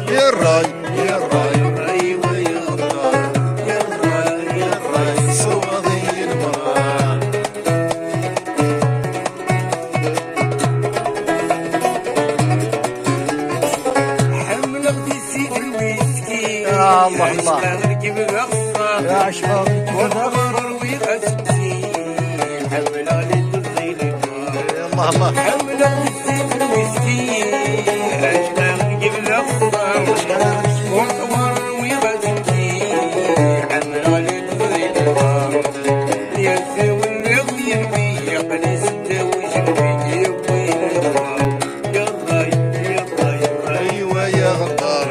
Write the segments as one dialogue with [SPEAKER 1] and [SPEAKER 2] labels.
[SPEAKER 1] يا الراي يا الراي الراي ويا الدار، يا الراي يا الراي صوادي المرأة.
[SPEAKER 2] حملة بيسيك الويسكي
[SPEAKER 1] يا الله الله
[SPEAKER 2] يا عشاق وغرر ويغسكي حملة للظل
[SPEAKER 1] يا الله الله
[SPEAKER 2] حملة بيسيك الويسكي عشقا قبل أخطر وغرر ويغسكي حملة للظل يا سوي الرغي يرمي قليس التوجه في يبوي يا الراي يا الراي الراي
[SPEAKER 1] ايوه يا غدار.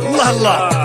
[SPEAKER 1] الله الله